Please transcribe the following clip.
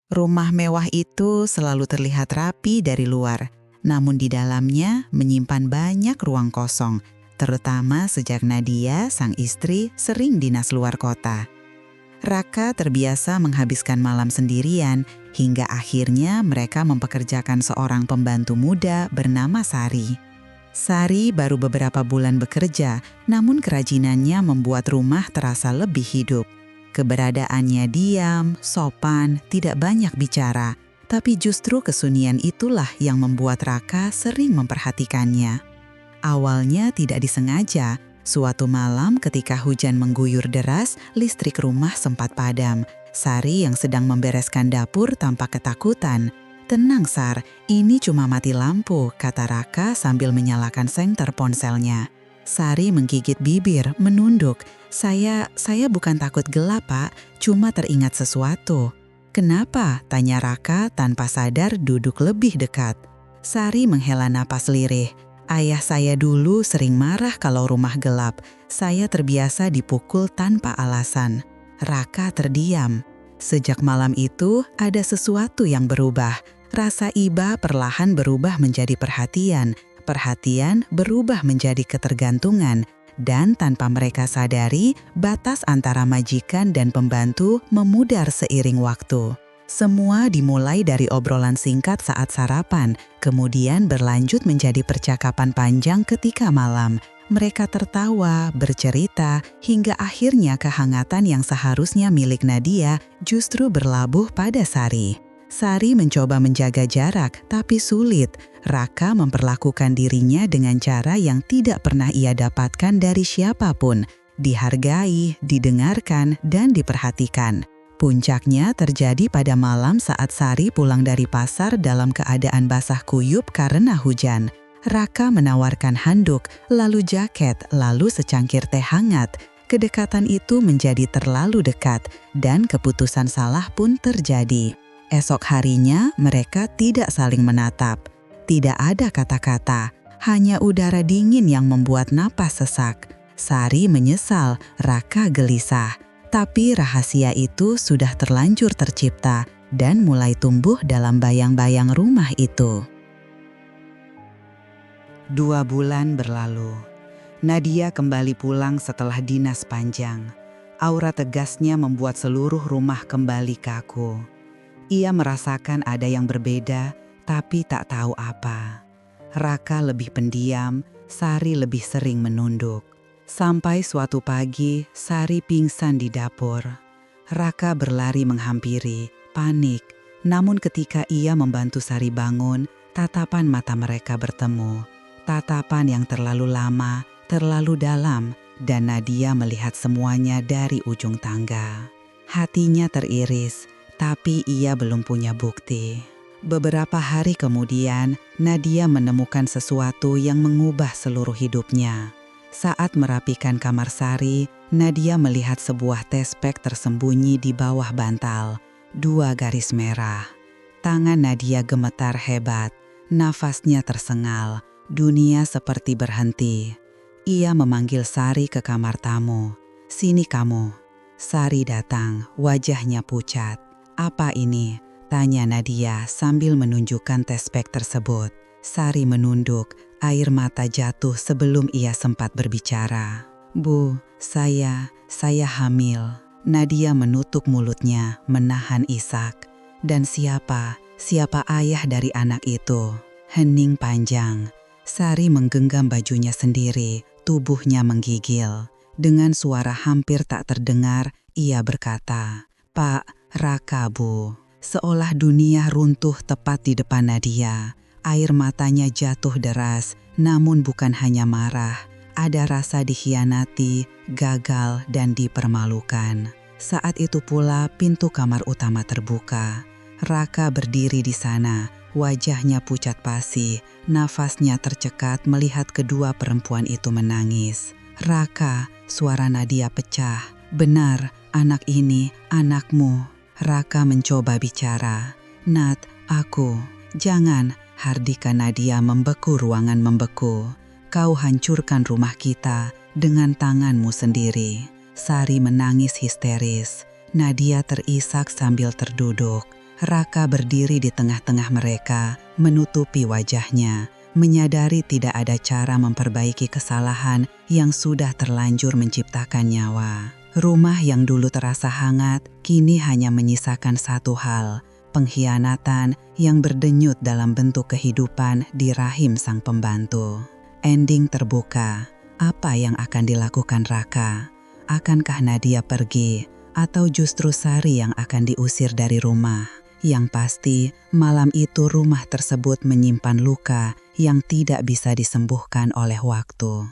Rumah mewah itu selalu terlihat rapi dari luar, namun di dalamnya menyimpan banyak ruang kosong, terutama sejak Nadia, sang istri, sering dinas luar kota. Raka terbiasa menghabiskan malam sendirian, hingga akhirnya mereka mempekerjakan seorang pembantu muda bernama Sari. Sari baru beberapa bulan bekerja, namun kerajinannya membuat rumah terasa lebih hidup. Keberadaannya diam, sopan, tidak banyak bicara, tapi justru kesunyian itulah yang membuat Raka sering memperhatikannya. Awalnya tidak disengaja, suatu malam ketika hujan mengguyur deras, listrik rumah sempat padam. Sari yang sedang membereskan dapur tampak ketakutan. "Tenang, Sar, ini cuma mati lampu," kata Raka sambil menyalakan senter ponselnya. Sari menggigit bibir, menunduk. Saya bukan takut gelap, Pak, cuma teringat sesuatu." "Kenapa?" tanya Raka tanpa sadar duduk lebih dekat. Sari menghela napas lirih. "Ayah saya dulu sering marah kalau rumah gelap. Saya terbiasa dipukul tanpa alasan." Raka terdiam. Sejak malam itu, ada sesuatu yang berubah. Rasa iba perlahan berubah menjadi perhatian. Perhatian berubah menjadi ketergantungan. Dan tanpa mereka sadari, batas antara majikan dan pembantu memudar seiring waktu. Semua dimulai dari obrolan singkat saat sarapan, kemudian berlanjut menjadi percakapan panjang ketika malam. Mereka tertawa, bercerita, hingga akhirnya kehangatan yang seharusnya milik Nadia justru berlabuh pada Sari. Sari mencoba menjaga jarak, tapi sulit. Raka memperlakukan dirinya dengan cara yang tidak pernah ia dapatkan dari siapapun. Dihargai, didengarkan, dan diperhatikan. Puncaknya terjadi pada malam saat Sari pulang dari pasar dalam keadaan basah kuyup karena hujan. Raka menawarkan handuk, lalu jaket, lalu secangkir teh hangat. Kedekatan itu menjadi terlalu dekat, dan keputusan salah pun terjadi. Esok harinya mereka tidak saling menatap. Tidak ada kata-kata, hanya udara dingin yang membuat napas sesak. Sari menyesal, Raka gelisah. Tapi rahasia itu sudah terlanjur tercipta dan mulai tumbuh dalam bayang-bayang rumah itu. 2 bulan berlalu. Nadia kembali pulang setelah dinas panjang. Aura tegasnya membuat seluruh rumah kembali kaku. Ia merasakan ada yang berbeda, tapi tak tahu apa. Raka lebih pendiam, Sari lebih sering menunduk. Sampai suatu pagi, Sari pingsan di dapur. Raka berlari menghampiri, panik. Namun ketika ia membantu Sari bangun, tatapan mata mereka bertemu. Tatapan yang terlalu lama, terlalu dalam, dan Nadia melihat semuanya dari ujung tangga. Hatinya teriris, tapi ia belum punya bukti. Beberapa hari kemudian, Nadia menemukan sesuatu yang mengubah seluruh hidupnya. Saat merapikan kamar Sari, Nadia melihat sebuah tespek tersembunyi di bawah bantal. 2 garis merah. Tangan Nadia gemetar hebat, nafasnya tersengal, dunia seperti berhenti. Ia memanggil Sari ke kamar tamu. "Sini kamu." Sari datang, wajahnya pucat. "Apa ini?" tanya Nadia sambil menunjukkan tespek tersebut. Sari menunduk, air mata jatuh sebelum ia sempat berbicara. "Bu, saya hamil." Nadia menutup mulutnya, menahan isak. "Dan siapa ayah dari anak itu?" Hening panjang. Sari menggenggam bajunya sendiri, tubuhnya menggigil. Dengan suara hampir tak terdengar, ia berkata, "Pak, Raka, Bu." Seolah dunia runtuh tepat di depan Nadia. Air matanya jatuh deras, namun bukan hanya marah. Ada rasa dikhianati, gagal, dan dipermalukan. Saat itu pula pintu kamar utama terbuka. Raka berdiri di sana, wajahnya pucat pasi, nafasnya tercekat melihat kedua perempuan itu menangis. "Raka," suara Nadia pecah. "Benar, anak ini anakmu." Raka mencoba bicara. "Nat, aku." "Jangan," hardika Nadia membeku ruangan membeku. "Kau hancurkan rumah kita dengan tanganmu sendiri." Sari menangis histeris. Nadia terisak sambil terduduk. Raka berdiri di tengah-tengah mereka, menutupi wajahnya, menyadari tidak ada cara memperbaiki kesalahan yang sudah terlanjur menciptakan nyawa. Rumah yang dulu terasa hangat, kini hanya menyisakan satu hal, pengkhianatan yang berdenyut dalam bentuk kehidupan di rahim sang pembantu. Ending terbuka. Apa yang akan dilakukan Raka? Akankah Nadia pergi? Atau justru Sari yang akan diusir dari rumah? Yang pasti, malam itu rumah tersebut menyimpan luka yang tidak bisa disembuhkan oleh waktu.